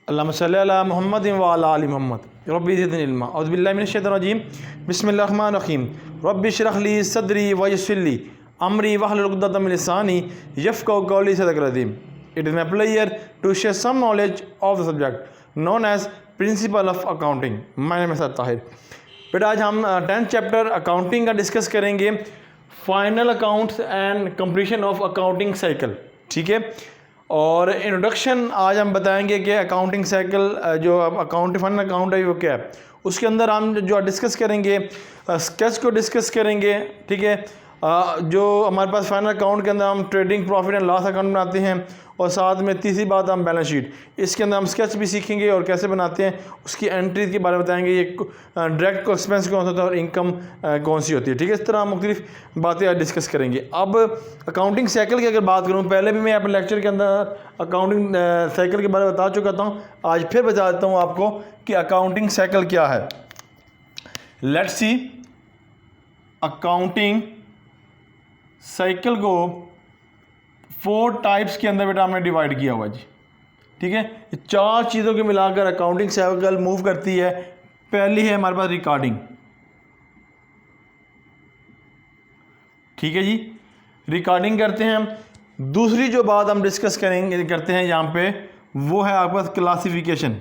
अल्लाहुम्मा सल्ली अला मुहम्मद व अला आलि मुहम्मद रब्बि ज़िदनी इल्मा औज़ु बिल्लाहि मिनश शैतानिर रजीम बिस्मिल्लाहिर रहमानिर रहीम रब्बि इश्रह ली सदरी व यस्सिर ली अमरी वहलुल उक़दतम मिन लिसानी यफ़क़हू क़ौली सदक़ल अज़ीम। It is my player to share some knowledge of the subject known as principle of accounting. My name is Tahir. बेटा आज हम 10th चैप्टर अकाउंटिंग का डिस्कस करेंगे, final accounts and completion of accounting cycle. ठीक है, और इंट्रोडक्शन आज हम बताएंगे कि अकाउंटिंग साइकिल जो अकाउंट फाइनल अकाउंट है वो क्या है। उसके अंदर हम जो डिस्कस करेंगे स्केच को डिस्कस करेंगे। ठीक है, जो हमारे पास फाइनल अकाउंट के अंदर हम trading profit and loss account बनाते हैं, और साथ में तीसरी बात हम बैलेंस शीट, इसके अंदर हम स्केच भी सीखेंगे और कैसे बनाते हैं उसकी एंट्री के बारे में बताएंगे। ये डायरेक्ट को एक्सपेंस कौन सा होता है और इनकम कौन सी होती है। ठीक है, इस तरह हम मुख्तलिफ बातें आज डिस्कस करेंगे। अब अकाउंटिंग साइकिल की अगर बात करूँ, पहले भी मैं अपने लेक्चर के अंदर अकाउंटिंग साइकिल के बारे में बता चुका था, आज फिर बता देता हूँ आपको कि अकाउंटिंग साइकिल क्या है। लेट्स सी, अकाउंटिंग साइकिल को 4 टाइप्स के अंदर बेटा हमने डिवाइड किया हुआ जी। ठीक है, ये 4 चीज़ों के मिलाकर अकाउंटिंग साइकिल मूव करती है। पहली है हमारे पास रिकॉर्डिंग। ठीक है जी, रिकॉर्डिंग करते हैं हम। दूसरी जो बात हम डिस्कस करते हैं यहाँ पे, वो है आपके पास क्लासिफिकेशन।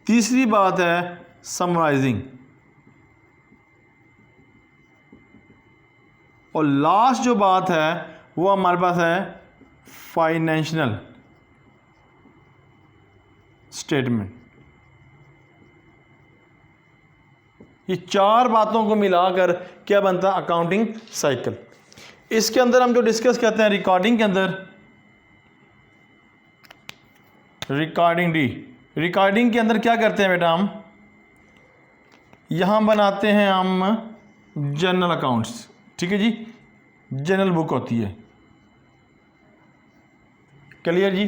तीसरी बात है समराइजिंग, और लास्ट जो बात है वो हमारे पास है फाइनेंशियल स्टेटमेंट। ये 4 बातों को मिलाकर क्या बनता है अकाउंटिंग साइकिल। इसके अंदर हम जो डिस्कस करते हैं रिकॉर्डिंग के अंदर, रिकॉर्डिंग के अंदर क्या करते हैं बेटा, हम यहां बनाते हैं हम जनरल अकाउंट्स। ठीक है जी, जनरल बुक होती है, क्लियर जी।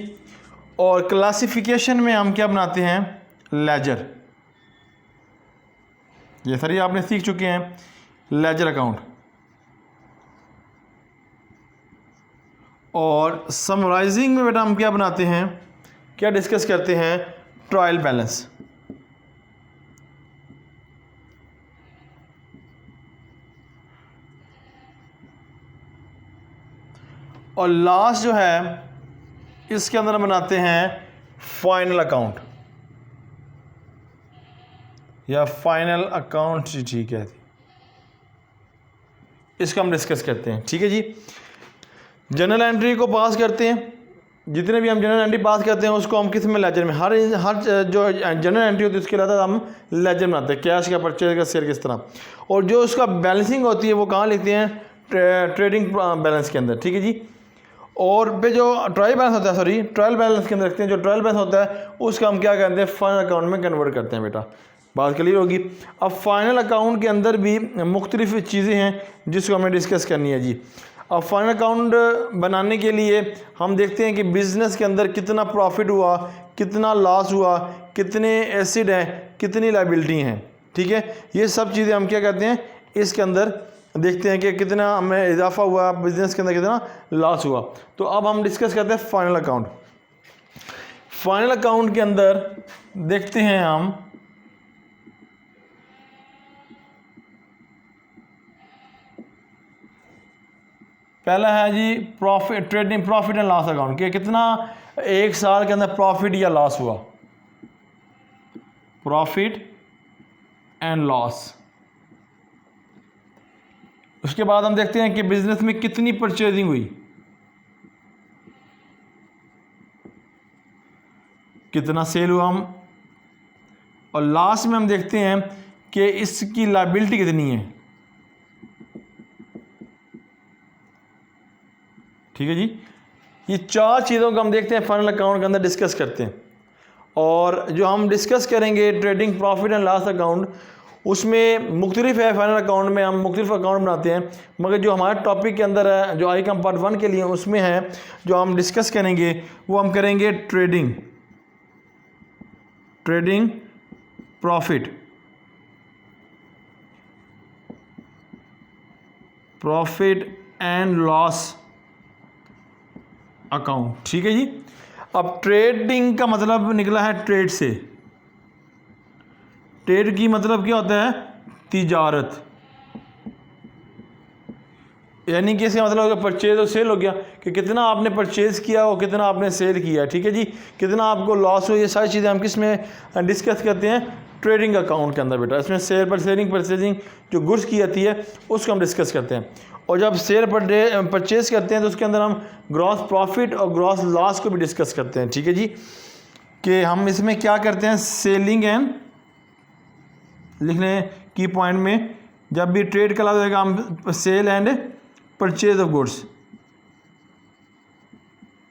और क्लासिफिकेशन में हम क्या बनाते हैं, लेजर। ये सारी आपने सीख चुके हैं, लेजर अकाउंट। और समराइजिंग में बेटा हम क्या बनाते हैं, क्या डिस्कस करते हैं, ट्रायल बैलेंस। और लास्ट जो है इसके अंदर हम बनाते हैं फाइनल अकाउंट या फाइनल अकाउंट। ठीक है, इसको हम डिस्कस करते हैं। ठीक है जी, जनरल एंट्री को पास करते हैं। जितने भी हम जनरल एंट्री पास करते हैं उसको हम किस में, लेजर में। हर जो जनरल एंट्री होती है उसके अलावा हम लेजर बनाते हैं, कैश का, परचेज का, शेयर किस तरह। और जो उसका बैलेंसिंग होती है वो कहाँ लिखते हैं, ट्रेडिंग बैलेंस के अंदर। ठीक है जी। और पे जो ट्रायल बैलेंस होता है, ट्रायल बैलेंस के अंदर रखते हैं। जो ट्रायल बैलेंस होता है उसका हम क्या करते हैं, फाइनल अकाउंट में कन्वर्ट करते हैं। बेटा बात क्लियर होगी। अब फाइनल अकाउंट के अंदर भी मुख्तलिफ चीज़ें हैं जिसको हमें डिस्कस करनी है जी। अब फाइनल अकाउंट बनाने के लिए हम देखते हैं कि बिज़नेस के अंदर कितना प्रॉफिट हुआ, कितना लॉस हुआ, कितने एसिड हैं, कितनी लायबिलिटी हैं। ठीक है, ये सब चीज़ें हम क्या कहते हैं, इसके अंदर देखते हैं कि कितना हमें इजाफा हुआ, बिजनेस के अंदर कितना लॉस हुआ। तो अब हम डिस्कस करते हैं फाइनल अकाउंट। फाइनल अकाउंट के अंदर देखते हैं हम पहला है जी profit, trading profit and loss account, कि कितना एक साल के अंदर प्रॉफिट या लॉस हुआ, प्रॉफिट एंड लॉस। उसके बाद हम देखते हैं कि बिजनेस में कितनी परचेजिंग हुई, कितना सेल हुआ हम, और लास्ट में हम देखते हैं कि इसकी लायबिलिटी कितनी है। ठीक है जी, ये 4 चीज़ों को हम देखते हैं फाइनल अकाउंट के अंदर डिस्कस करते हैं। और जो हम डिस्कस करेंगे trading profit and loss account, उसमें मुख्तलिफ है। फाइनल अकाउंट में हम मुख्तलिफ अकाउंट बनाते हैं, मगर जो हमारे टॉपिक के अंदर है, जो आईकॉम पार्ट 1 के लिए उसमें है, जो हम डिस्कस करेंगे वो हम करेंगे trading profit and loss account, ठीक है जी। अब ट्रेडिंग का मतलब निकला है ट्रेड से। ट्रेड की मतलब क्या होता है? तिजारत, यानी कि इसका मतलब होगा परचेज और सेल हो गया, कि कितना आपने परचेज किया और कितना आपने सेल किया, ठीक है जी। कितना आपको लॉस हो, ये सारी चीज़ें हम किस में डिस्कस करते हैं? ट्रेडिंग अकाउंट के अंदर बेटा। इसमें सेल पर सेलिंग परचेजिंग जो गुड्स की जाती है उसको हम डिस्कस करते हैं। और जब सेल पर परचेज करते हैं तो उसके अंदर हम ग्रॉस प्रॉफिट और ग्रॉस लॉस को भी डिस्कस करते हैं, ठीक है जी। कि हम इसमें क्या करते हैं? सेलिंग एंड, लिखने की पॉइंट में जब भी ट्रेड का लफ्ज़ आएगा हम sale and purchase of goods,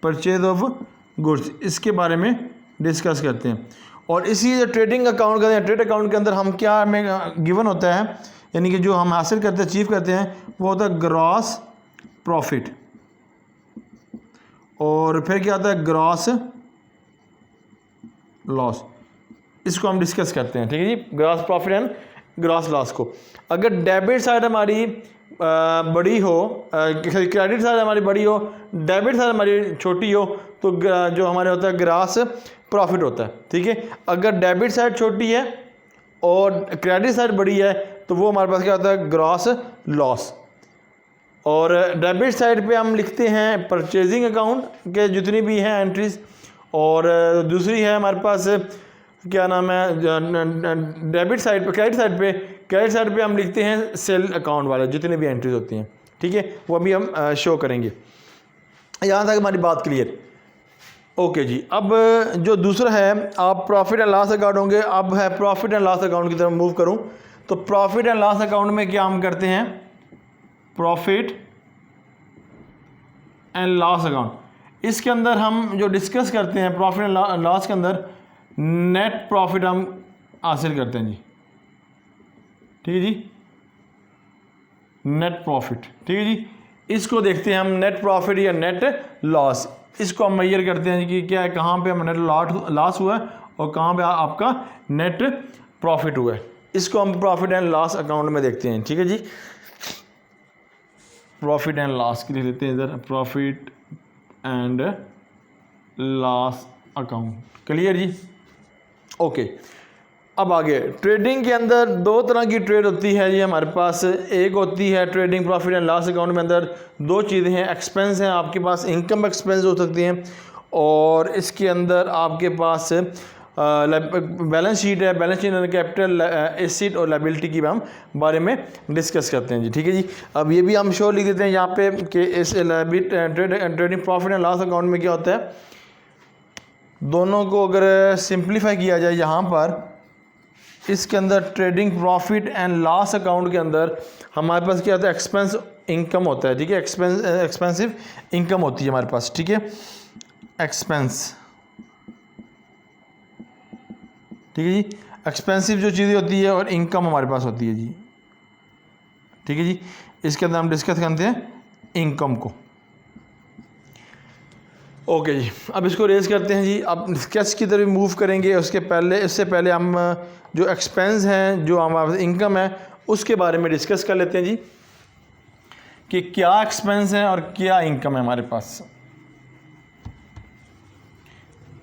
purchase of goods, इसके बारे में डिस्कस करते हैं। और इसी जो ट्रेडिंग अकाउंट का, ट्रेड अकाउंट के अंदर हम क्या हमें गिवन होता है, यानी कि जो हम हासिल करते हैं, अचीव करते हैं, वो होता है ग्रॉस प्रॉफिट। और फिर क्या होता है? Gross loss. इसको हम डिस्कस करते हैं, ठीक है जी, gross profit and gross loss को। अगर डेबिट साइड हमारी बड़ी हो, क्रेडिट साइड हमारी बड़ी हो, डेबिट साइड हमारी छोटी हो, तो जो हमारे होता है ग्रॉस प्रॉफिट होता है, ठीक है। अगर डेबिट साइड छोटी है और क्रेडिट साइड बड़ी है तो वो हमारे पास क्या होता है? Gross loss. और डेबिट साइड पे हम लिखते हैं परचेजिंग अकाउंट के जितनी भी हैं एंट्रीज, और दूसरी है हमारे पास क्या नाम है, डेबिट साइड पे, क्रेडिट साइड पे हम लिखते हैं सेल अकाउंट वाले जितने भी एंट्रीज होती हैं, ठीक है। वो अभी हम शो करेंगे। यहाँ तक हमारी बात क्लियर, ओके जी। अब जो दूसरा है, आप प्रॉफिट एंड लॉस अकाउंट होंगे। अब है प्रॉफिट एंड लॉस अकाउंट की तरफ मूव करूँ तो प्रॉफिट एंड लॉस अकाउंट में क्या हम करते हैं? प्रॉफिट एंड लॉस अकाउंट, इसके अंदर हम जो डिस्कस करते हैं प्रॉफिट एंड लॉस के अंदर नेट प्रॉफिट हम हासिल करते हैं जी, ठीक है जी, नेट प्रॉफिट, ठीक है जी। इसको देखते हैं हम नेट प्रॉफिट या नेट लॉस, इसको हम मेजर करते हैं कि क्या है, कहाँ पे हम नेट लॉस हुआ है और कहाँ पे आपका नेट प्रॉफिट हुआ है। इसको हम प्रॉफिट एंड लॉस अकाउंट में देखते हैं, ठीक है जी। प्रॉफिट एंड लॉस के लिए लेते हैं इधर profit and loss account, clear जी, ओके। अब आगे ट्रेडिंग के अंदर दो तरह की ट्रेड होती है जी हमारे पास। एक होती है trading profit and loss account में अंदर दो चीज़ें हैं, एक्सपेंस हैं आपके पास, इनकम एक्सपेंस हो सकती हैं, और इसके अंदर आपके पास बैलेंस शीट है। Balance sheet and capital asset और लायबिलिटी की हम बारे में डिस्कस करते हैं जी, ठीक है जी। अब ये भी हम शो लिख देते हैं यहाँ पे कि इस trading profit and loss account में क्या होता है, दोनों को अगर सिंप्लीफाई किया जाए यहाँ पर, इसके अंदर trading profit and loss account के अंदर हमारे पास क्या होता है? एक्सपेंस इनकम होता है, ठीक है। एक्सपेंसिव इनकम होती है हमारे पास, ठीक है, एक्सपेंस, ठीक है जी। एक्सपेंसिव जो चीज़ें होती है और इनकम हमारे पास होती है जी, ठीक है जी। इसके अंदर हम डिस्कस करते हैं इनकम को, ओके जी। अब इसको रेज करते हैं जी। अब स्केच की तरफ मूव करेंगे, उससे पहले हम जो एक्सपेंस हैं, जो हमारे इनकम है, उसके बारे में डिस्कस कर लेते हैं जी कि क्या एक्सपेंस है और क्या इनकम है हमारे पास।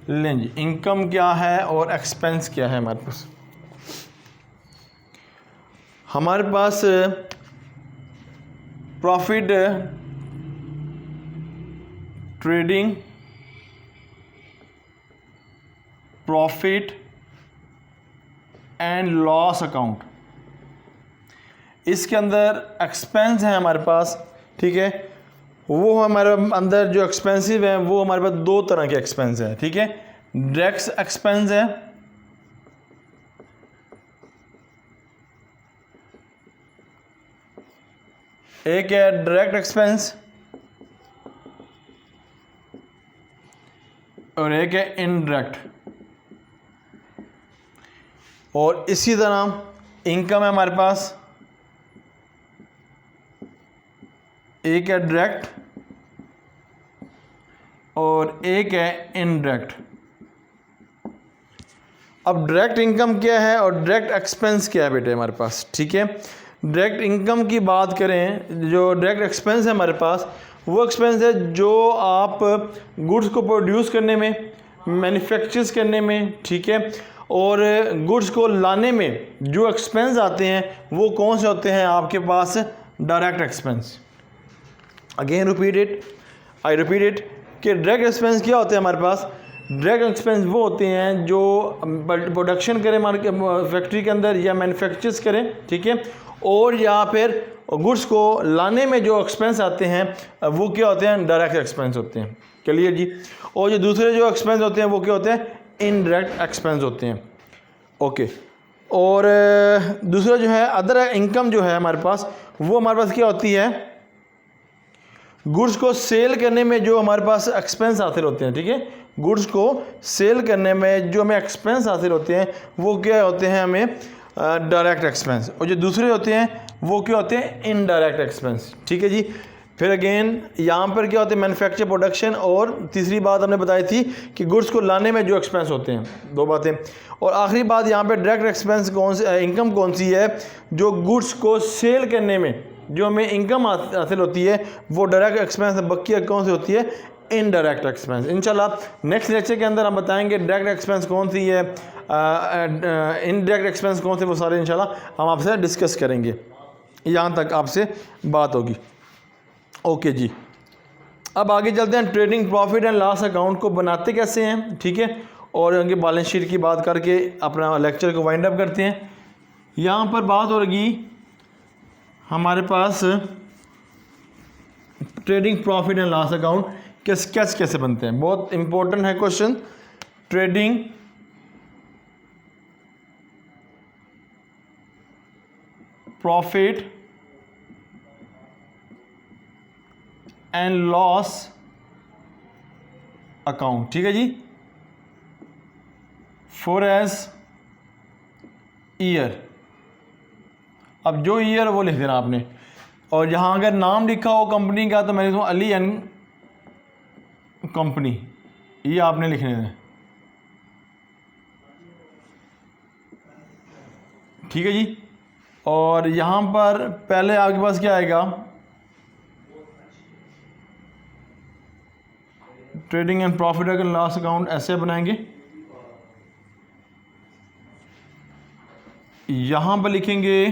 लें जी, इनकम क्या है और एक्सपेंस क्या है हमारे पास। हमारे पास profit, trading profit and loss account, इसके अंदर एक्सपेंस है हमारे पास, ठीक है। वो हमारे अंदर जो एक्सपेंसिव है वो हमारे पास दो तरह के एक्सपेंस है, ठीक है। डायरेक्ट एक्सपेंस है, एक है डायरेक्ट एक्सपेंस और एक है इनडायरेक्ट। और इसी तरह इनकम है हमारे पास, एक है डायरेक्ट और एक है इनडायरेक्ट। अब डायरेक्ट इनकम क्या है और डायरेक्ट एक्सपेंस क्या है बेटे हमारे पास, ठीक है। डायरेक्ट इनकम की बात करें, जो डायरेक्ट एक्सपेंस है हमारे पास, वो एक्सपेंस है जो आप गुड्स को प्रोड्यूस करने में, मैन्युफैक्चर्स करने में, ठीक है, और गुड्स को लाने में जो एक्सपेंस आते हैं वो कौन से होते हैं आपके पास? Direct expense. Again I repeat it कि डायरेक्ट एक्सपेंस क्या होते हैं हमारे पास? डायरेक्ट एक्सपेंस वो होते हैं जो प्रोडक्शन करें फैक्ट्री के अंदर या मैन्युफैक्चर्स करें, ठीक है, और या फिर गुड्स को लाने में जो एक्सपेंस आते हैं वो क्या होते हैं? डायरेक्ट एक्सपेंस होते हैं। क्लियर जी? और जो दूसरे जो एक्सपेंस होते हैं वो क्या होते हैं? इनडायरेक्ट एक्सपेंस होते हैं। ओके। और दूसरा जो है अदर इनकम जो है हमारे पास, वो हमारे पास क्या होती है? गुड्स को सेल करने में जो हमारे पास एक्सपेंस हासिल होते हैं, ठीक है, गुड्स को सेल करने में जो हमें एक्सपेंस हासिल होते हैं वो क्या होते हैं? हमें डायरेक्ट एक्सपेंस। और जो दूसरे होते हैं वो क्या होते हैं? Indirect expense. ठीक है जी। फिर अगेन यहाँ पर क्या होते हैं? मैन्युफैक्चर, प्रोडक्शन, और तीसरी बात हमने बताई थी कि गुड्स को लाने में जो एक्सपेंस होते हैं, दो बातें। और आखिरी बात यहाँ पे डायरेक्ट एक्सपेंस कौन सी, इनकम कौन सी है? जो गुड्स को सेल करने में जो हमें इनकम हासिल होती है वो डायरेक्ट एक्सपेंस है। बाकी कौन सी होती है? Indirect expense. इंशाल्लाह नेक्स्ट लेक्चर के अंदर हम बताएंगे डायरेक्ट एक्सपेंस कौन सी है, इनडायरेक्ट एक्सपेंस कौन से, वो सारे इंशाल्लाह हम आपसे डिस्कस करेंगे। यहाँ तक आपसे बात होगी। ओके जी। अब आगे चलते हैं, trading profit and loss account को बनाते कैसे हैं, ठीक है, और उनके बैलेंस शीट की बात करके अपना लेक्चर को वाइंड अप करते हैं। यहाँ पर बात होगी हमारे पास trading profit and loss account कैसे बनते हैं। बहुत इंपॉर्टेंट है question. Trading profit and loss account, ठीक है जी, फॉर एज ईयर। अब जो ईयर वो लिख देना आपने, और यहाँ अगर नाम लिखा हो कंपनी का तो मैं लिखूँ अली एंड कंपनी, ये आपने लिखने दें, ठीक है जी। और यहाँ पर पहले आपके पास क्या आएगा? Trading and profit and loss account ऐसे बनाएंगे। यहाँ पर लिखेंगे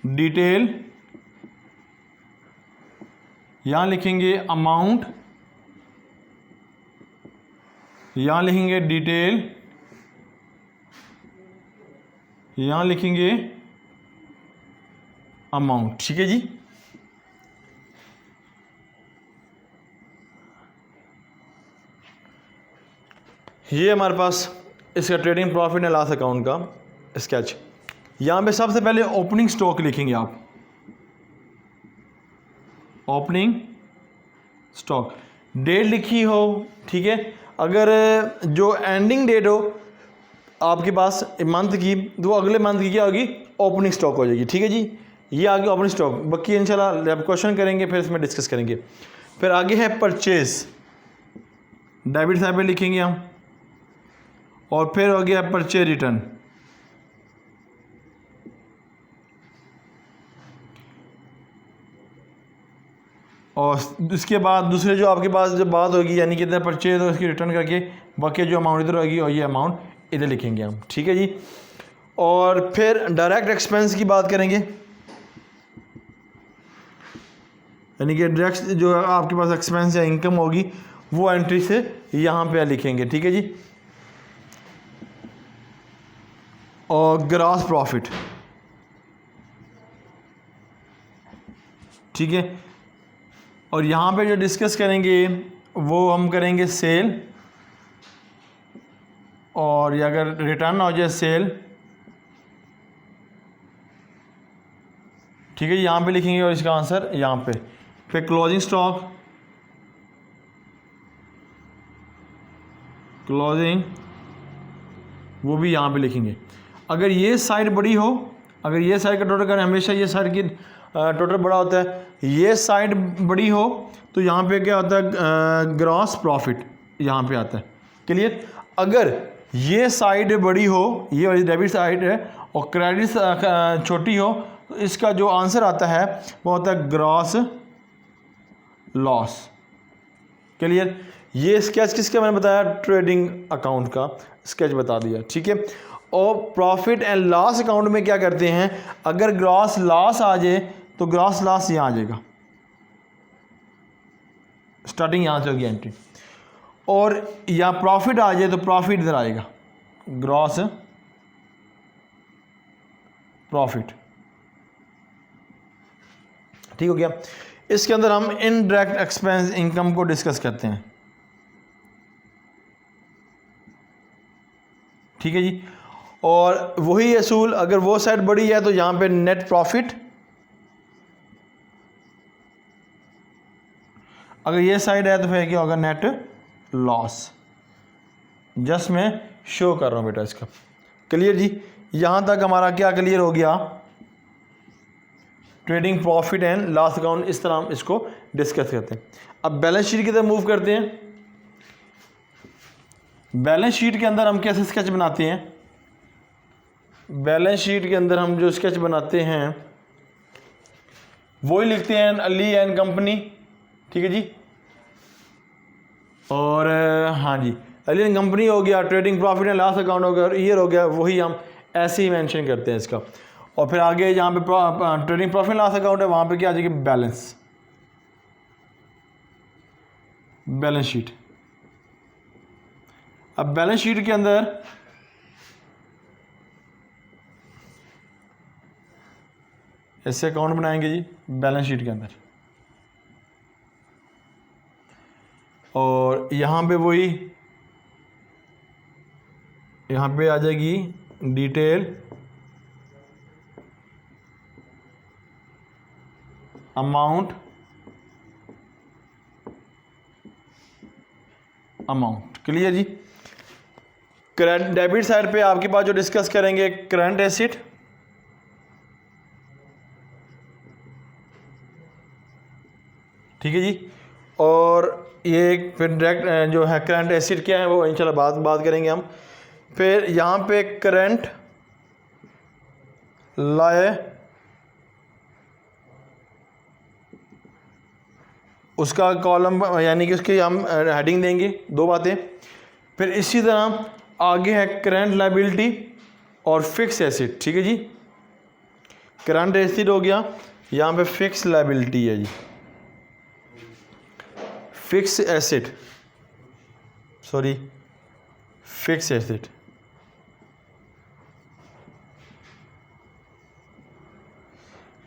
डिटेल, यहाँ लिखेंगे अमाउंट, यहाँ लिखेंगे डिटेल, यहाँ लिखेंगे अमाउंट, ठीक है जी। ये हमारे पास इसका trading profit and loss account का स्केच। यहाँ पे सबसे पहले ओपनिंग स्टॉक लिखेंगे आप, ओपनिंग स्टॉक, डेट लिखी हो, ठीक है। अगर जो एंडिंग डेट हो आपके पास मंथ की, तो वो अगले मंथ की क्या होगी? ओपनिंग स्टॉक हो जाएगी, ठीक है जी। ये आगे ओपनिंग स्टॉक, बाकी इंशाल्लाह जब क्वेश्चन करेंगे फिर इसमें डिस्कस करेंगे। फिर आगे है परचेज, डेबिट साइड पे लिखेंगे हम, और फिर हो गया परचेज रिटर्न, और इसके बाद दूसरे जो आपके पास जब बात होगी यानी कि इधर परचेज हो इसकी रिटर्न करके बाकी जो अमाउंट इधर होगी और ये अमाउंट इधर लिखेंगे हम, ठीक है जी। और फिर डायरेक्ट एक्सपेंस की बात करेंगे, यानी कि डायरेक्ट जो आपके पास एक्सपेंस या इनकम होगी वो एंट्री से यहाँ पे लिखेंगे, ठीक है जी। और ग्रॉस प्रॉफिट, ठीक है। और यहाँ पे जो डिस्कस करेंगे वो हम करेंगे सेल, और या अगर रिटर्न हो जाए सेल, ठीक है, यहाँ पे लिखेंगे और इसका आंसर यहाँ पे। फिर क्लोजिंग स्टॉक, क्लोजिंग वो भी यहाँ पे लिखेंगे। अगर ये साइड बड़ी हो, अगर ये साइड का टोटल करें, हमेशा ये साइड की टोटल बड़ा होता है, ये साइड बड़ी हो तो यहाँ पे क्या होता है? ग्रॉस प्रॉफिट यहाँ पे आता है, क्लियर। अगर ये साइड बड़ी हो, ये वाली डेबिट साइड है, और क्रेडिट छोटी हो, तो इसका जो आंसर आता है वो होता है ग्रॉस लॉस। क्लियर? ये स्केच किसका मैंने बताया? ट्रेडिंग अकाउंट का स्केच बता दिया, ठीक है। और प्रॉफिट एंड लॉस अकाउंट में क्या करते हैं, अगर ग्रॉस लॉस आ जाए तो ग्रॉस लॉस यहाँ आ जाएगा, स्टार्टिंग यहाँ से होगी एंट्री, और या प्रॉफिट आ जाए तो प्रॉफिट इधर आएगा, ग्रॉस प्रॉफिट। ठीक हो गया। इसके अंदर हम इनडायरेक्ट एक्सपेंस इनकम को डिस्कस करते हैं, ठीक है जी। और वही असूल, अगर वो साइड बड़ी है तो यहां पे नेट प्रॉफिट, अगर ये साइड है तो फिर क्या होगा? Net loss. जस्ट मैं शो कर रहा हूं बेटा इसका। क्लियर जी? यहां तक हमारा क्या क्लियर हो गया? Trading profit and loss account, इस तरह हम इसको डिस्कस करते हैं। अब बैलेंस शीट की तरफ मूव करते हैं। बैलेंस शीट के अंदर हम कैसे स्केच बनाते हैं? बैलेंस शीट के अंदर हम जो स्केच बनाते हैं वही लिखते हैं अली एंड कंपनी, ठीक है जी। और हाँ जी, अली एंड कंपनी हो गया, trading profit and loss account हो गया, ईयर हो गया, वही हम ऐसे ही मेंशन करते हैं इसका। और फिर आगे जहाँ पे ट्रेडिंग प्रॉफिट लॉस अकाउंट है वहाँ पे क्या आ जाएगी? Balance, balance sheet. अब बैलेंस शीट के अंदर ऐसे अकाउंट बनाएंगे जी बैलेंस शीट के अंदर, और यहाँ पे वही, यहाँ पे आ जाएगी डिटेल, अमाउंट, अमाउंट। क्लियर जी? करंट डेबिट साइड पे आपके पास जो डिस्कस करेंगे करंट एसेट, ठीक है जी। और ये फिर डायरेक्ट जो है करंट एसेट क्या है वो इंशाल्लाह बात करेंगे हम। फिर यहाँ पे करंट लाए, उसका कॉलम यानी कि उसकी हम हेडिंग देंगे, दो बातें। फिर इसी तरह आगे है करंट लायबिलिटी और फिक्स एसेट, ठीक है जी। करंट एसेट हो गया, यहाँ पे फिक्स लायबिलिटी है जी, fix asset, sorry fix asset.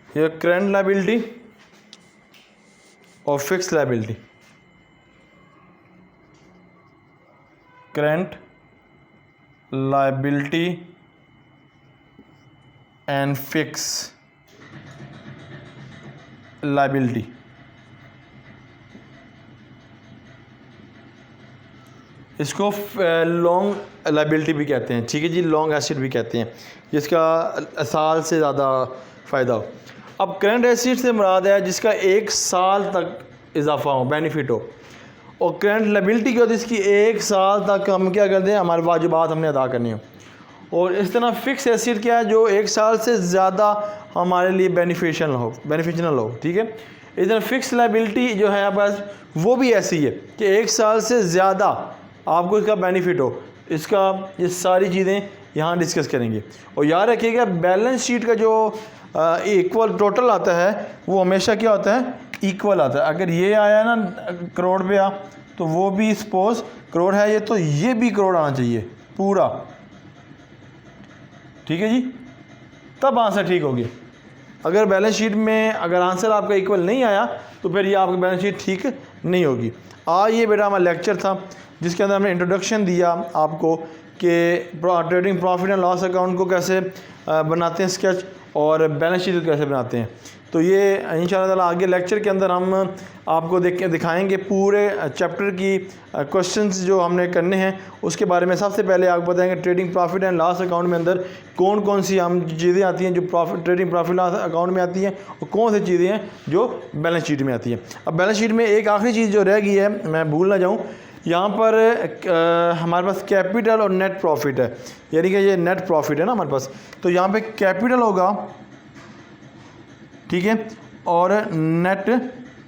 ये करंट लायबिलिटी और fix liability, current liability and fix liability. इसको लॉन्ग लायबिलिटी भी कहते हैं, ठीक है जी, लॉन्ग एसेट भी कहते हैं, जिसका साल से ज़्यादा फ़ायदा हो। अब करंट एसेट से मुराद है जिसका 1 साल तक इजाफा हो, बेनिफिट हो। और करंट लायबिलिटी क्या होती है? इसकी 1 साल तक हम क्या करते हैं? हमारे वाजिबात हमने अदा करने हो। और इस तरह फिक्स एसेट क्या है? जो 1 साल से ज़्यादा हमारे लिए बेनिफिशियल हो, ठीक है। इस तरह फिक्स लायबिलिटी जो है बस वो भी ऐसी है कि 1 साल से ज़्यादा आपको इसका बेनिफिट हो। इसका ये सारी चीज़ें यहाँ डिस्कस करेंगे। और याद रखिएगा बैलेंस शीट का जो इक्वल टोटल आता है वो हमेशा क्या होता है? इक्वल आता है। अगर ये आया ना करोड़ पे आ, तो वो भी सपोज करोड़ है ये, तो ये भी करोड़ आना चाहिए पूरा, ठीक है जी, तब आंसर ठीक होगी। अगर बैलेंस शीट में अगर आंसर आपका इक्वल नहीं आया तो फिर ये आपकी बैलेंस शीट ठीक नहीं होगी। आज ये बेटा हमारा लेक्चर था जिसके अंदर हमने इंट्रोडक्शन दिया आपको कि trading profit and loss account को कैसे बनाते हैं स्केच, और बैलेंस शीट कैसे बनाते हैं। तो ये इंशाअल्लाह ताला आगे लेक्चर के अंदर हम आपको दिखाएंगे पूरे चैप्टर की क्वेश्चंस जो हमने करने हैं उसके बारे में। सबसे पहले आपको बताएंगे trading profit and loss account में अंदर कौन कौन सी हम चीज़ें आती हैं जो ट्रेडिंग प्रॉफिट लॉस अकाउंट में आती हैं, और कौन सी चीज़ें हैं जो बैलेंस शीट में आती हैं। अब बैलेंस शीट में एक आखिरी चीज़ जो रह गई है, मैं भूल ना जाऊँ, यहाँ पर हमारे पास कैपिटल और नेट प्रॉफिट है, यानी कि ये नेट प्रॉफिट है ना हमारे पास। तो यहाँ पे कैपिटल होगा, ठीक है, और नेट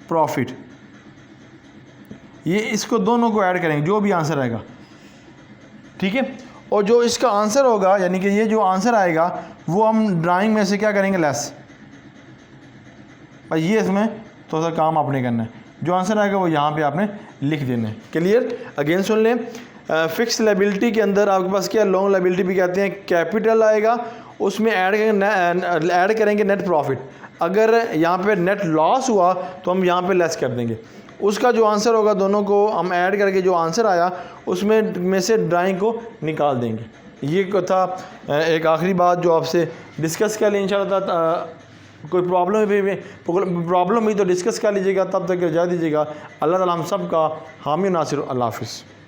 प्रॉफिट। ये इसको दोनों को ऐड करेंगे जो भी आंसर आएगा, ठीक है। और जो इसका आंसर होगा यानी कि ये जो आंसर आएगा वो हम ड्राइंग में से क्या करेंगे, लेस। भाई ये इसमें तो सा काम आपने करना है, जो आंसर आएगा वो यहाँ पे आपने लिख देना है। क्लियर? अगेन सुन लें, फिक्स लायबिलिटी के अंदर आपके पास क्या, लॉन्ग लायबिलिटी भी कहते हैं, कैपिटल आएगा, उसमें ऐड करेंगे नेट प्रॉफिट। अगर यहाँ पे नेट लॉस हुआ तो हम यहाँ पे लेस कर देंगे। उसका जो आंसर होगा दोनों को हम ऐड करके जो आंसर आया उसमें में से ड्राइंग को निकाल देंगे। ये था एक आखिरी बात जो आपसे डिस्कस कर ली। इंशाल्लाह कोई प्रॉब्लम हुई तो डिस्कस कर लीजिएगा। तब तक इजाज़त दीजिएगा। अल्लाह ताला हम सब का हामी नासिर। अल्लाह हाफ़िज़।